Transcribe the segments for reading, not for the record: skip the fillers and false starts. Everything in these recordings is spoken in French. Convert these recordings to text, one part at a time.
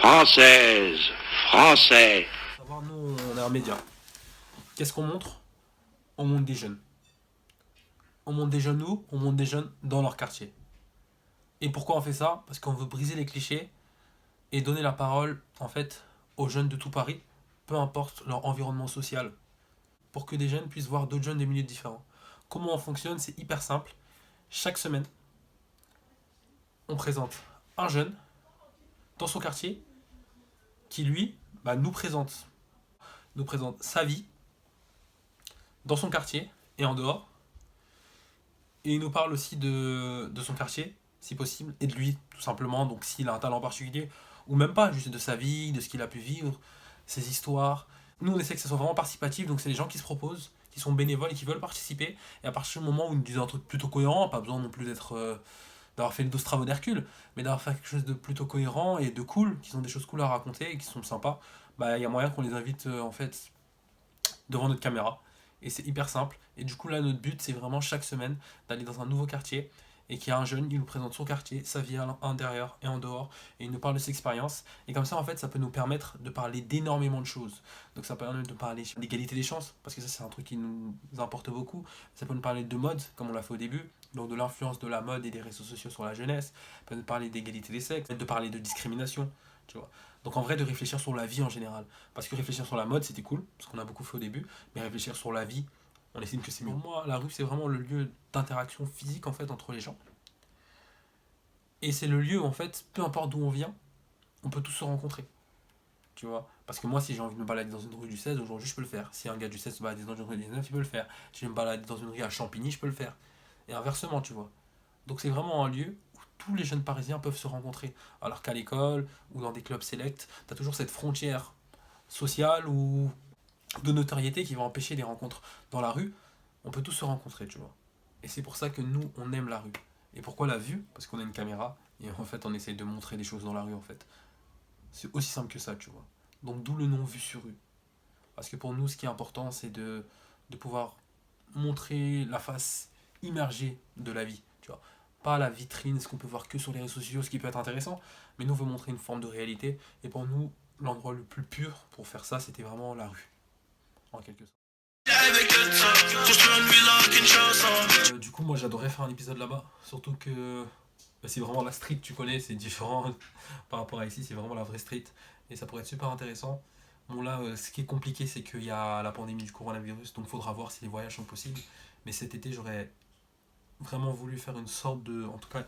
Française, français. Savoir, nous, on est un média. Qu'est-ce qu'on montre? On montre des jeunes. On montre des jeunes où? On montre des jeunes dans leur quartier. Et pourquoi on fait ça? Parce qu'on veut briser les clichés et donner la parole, en fait, aux jeunes de tout Paris, peu importe leur environnement social, pour que des jeunes puissent voir d'autres jeunes des milieux différents. Comment on fonctionne? C'est hyper simple. Chaque semaine, on présente un jeune dans son quartier qui, lui, nous présente sa vie dans son quartier et en dehors. Et il nous parle aussi de son quartier, si possible, et de lui, tout simplement. Donc s'il a un talent particulier, ou même pas, juste de sa vie, de ce qu'il a pu vivre, ses histoires. Nous, on essaie que ça soit vraiment participatif, donc c'est les gens qui se proposent, qui sont bénévoles et qui veulent participer. Et à partir du moment où ils nous disent un truc plutôt cohérent, pas besoin non plus d'avoir fait le dos travaux d'Hercule, mais d'avoir fait quelque chose de plutôt cohérent et de cool, qui ont des choses cool à raconter et qui sont sympas, bah il y a moyen qu'on les invite en fait devant notre caméra. Et c'est hyper simple. Et du coup, là, notre but, c'est vraiment chaque semaine d'aller dans un nouveau quartier et qu'il y a un jeune, il nous présente son quartier, sa vie à l'intérieur et en dehors, et il nous parle de ses expériences. Et comme ça, en fait, ça peut nous permettre de parler d'énormément de choses. Donc, ça permet de parler d'égalité des chances, parce que ça, c'est un truc qui nous importe beaucoup. Ça peut nous parler de mode, comme on l'a fait au début, donc de l'influence de la mode et des réseaux sociaux sur la jeunesse. Ça peut nous parler d'égalité des sexes, de parler de discrimination, tu vois. Donc, en vrai, de réfléchir sur la vie en général. Parce que réfléchir sur la mode, c'était cool, parce qu'on a beaucoup fait au début, mais réfléchir sur la vie, on estime que c'est mieux. Pour moi, la rue, c'est vraiment le lieu d'interaction physique en fait entre les gens. Et c'est le lieu, en fait, peu importe d'où on vient, on peut tous se rencontrer. Tu vois? Parce que moi, si j'ai envie de me balader dans une rue du 16, aujourd'hui, je peux le faire. Si un gars du 16 se balade dans une rue du 19, il peut le faire. Si je vais me balader dans une rue à Champigny, je peux le faire. Et inversement, tu vois. Donc c'est vraiment un lieu où tous les jeunes parisiens peuvent se rencontrer. Alors qu'à l'école ou dans des clubs sélects, tu as toujours cette frontière sociale ou de notoriété qui va empêcher les rencontres. Dans la rue, on peut tous se rencontrer, tu vois. Et c'est pour ça que nous, on aime la rue. Et pourquoi la vue? Parce qu'on a une caméra et en fait, on essaye de montrer des choses dans la rue, en fait. C'est aussi simple que ça, tu vois. Donc d'où le nom vue sur rue. Parce que pour nous, ce qui est important, c'est de pouvoir montrer la face immergée de la vie, tu vois. Pas la vitrine, ce qu'on peut voir que sur les réseaux sociaux, ce qui peut être intéressant, mais nous, on veut montrer une forme de réalité. Et pour nous, l'endroit le plus pur pour faire ça, c'était vraiment la rue, en quelque sorte. Du coup, moi j'adorais faire un épisode là-bas, surtout que c'est vraiment la street, tu connais, c'est différent par rapport à ici, c'est vraiment la vraie street et ça pourrait être super intéressant. Bon, là, ce qui est compliqué, c'est qu'il y a la pandémie du coronavirus, donc il faudra voir si les voyages sont possibles. Mais cet été, j'aurais vraiment voulu faire une sorte de, en tout cas,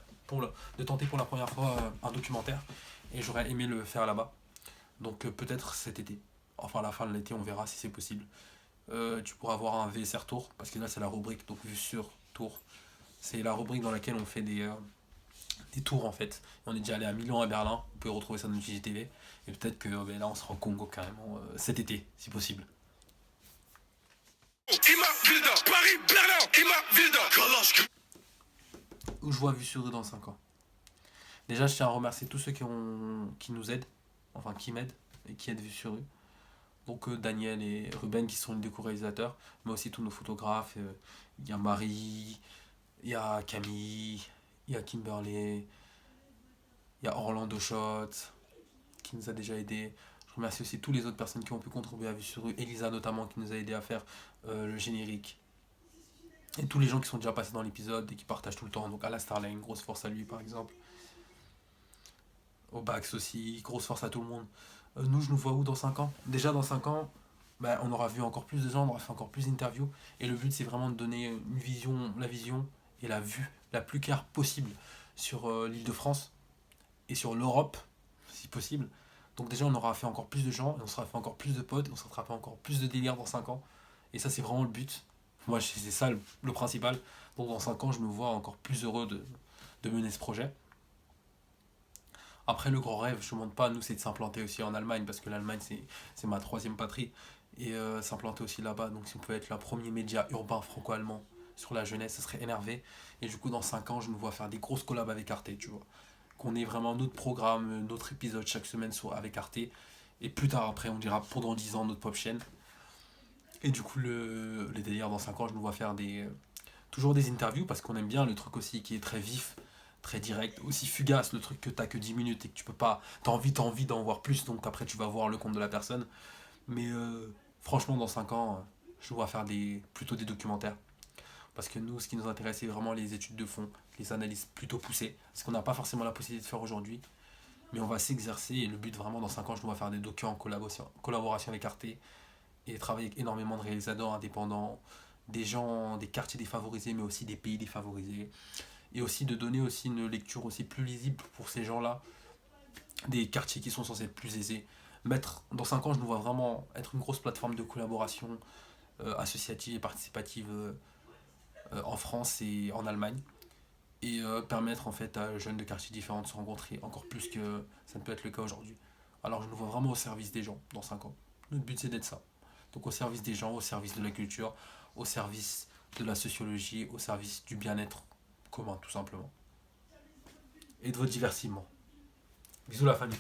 de tenter pour la première fois un documentaire et j'aurais aimé le faire là-bas. Donc peut-être cet été, enfin à la fin de l'été, on verra si c'est possible. Tu pourras avoir un VSR Tour, parce que là c'est la rubrique, donc vue sur Tour. C'est la rubrique dans laquelle on fait des tours en fait. On est déjà allé à Milan et Berlin, vous pouvez retrouver ça dans notre IGTV. Et peut-être que ben, là on sera au Congo carrément cet été, si possible. Où je vois vue sur eux dans 5 ans. Déjà je tiens à remercier tous ceux qui nous aident, enfin qui m'aident et qui aident vue sur eux. Donc Daniel et Ruben qui sont les deux co-réalisateurs, mais aussi tous nos photographes. Il y a Marie, il y a Camille, il y a Kimberley, il y a Orlando Shot qui nous a déjà aidé. Je remercie aussi toutes les autres personnes qui ont pu contribuer à Vue sur Rue. Elisa notamment qui nous a aidé à faire le générique. Et tous les gens qui sont déjà passés dans l'épisode et qui partagent tout le temps. Donc à la Starline, grosse force à lui par exemple. Au Bax aussi, grosse force à tout le monde. Nous, je nous vois où dans 5 ans? Déjà dans 5 ans, ben, on aura vu encore plus de gens, on aura fait encore plus d'interviews. Et le but, c'est vraiment de donner une vision, la vision et la vue la plus claire possible sur l'île de France et sur l'Europe, si possible. Donc déjà, on aura fait encore plus de gens, et on sera fait encore plus de potes, et on sera fait encore plus de délire dans 5 ans. Et ça, c'est vraiment le but. Moi, c'est ça le principal. Donc dans 5 ans, je me vois encore plus heureux de mener ce projet. Après, le grand rêve, je ne demande pas, nous, c'est de s'implanter aussi en Allemagne, parce que l'Allemagne, c'est ma troisième patrie, et s'implanter aussi là-bas. Donc, si on peut être le premier média urbain franco-allemand sur la jeunesse, ça serait énervé. Et du coup, dans 5 ans, je me vois faire des grosses collabs avec Arte, tu vois. Qu'on ait vraiment notre programme, notre épisode chaque semaine soit avec Arte. Et plus tard, après, on dira pendant 10 ans notre pop chaîne. Et du coup, les délires, dans 5 ans, je me vois faire toujours des interviews, parce qu'on aime bien le truc aussi qui est très vif, très direct, aussi fugace, le truc que t'as que 10 minutes et que tu peux pas, t'as envie d'en voir plus, donc après tu vas voir le compte de la personne. Mais franchement, dans 5 ans, je dois faire plutôt des documentaires. Parce que nous, ce qui nous intéresse, c'est vraiment les études de fond, les analyses plutôt poussées, ce qu'on n'a pas forcément la possibilité de faire aujourd'hui. Mais on va s'exercer et le but vraiment dans 5 ans, je dois faire des documents en collaboration avec Arte et travailler avec énormément de réalisateurs indépendants, des gens, des quartiers défavorisés, mais aussi des pays défavorisés. Et aussi de donner aussi une lecture aussi plus lisible pour ces gens-là, des quartiers qui sont censés être plus aisés. Dans 5 ans, je nous vois vraiment être une grosse plateforme de collaboration associative et participative en France et en Allemagne. Et permettre en fait à jeunes de quartiers différents de se rencontrer encore plus que ça ne peut être le cas aujourd'hui. Alors je nous vois vraiment au service des gens dans 5 ans. Notre but c'est d'être ça. Donc au service des gens, au service de la culture, au service de la sociologie, au service du bien-être commun tout simplement. Et de votre divertissement. Bisous la famille.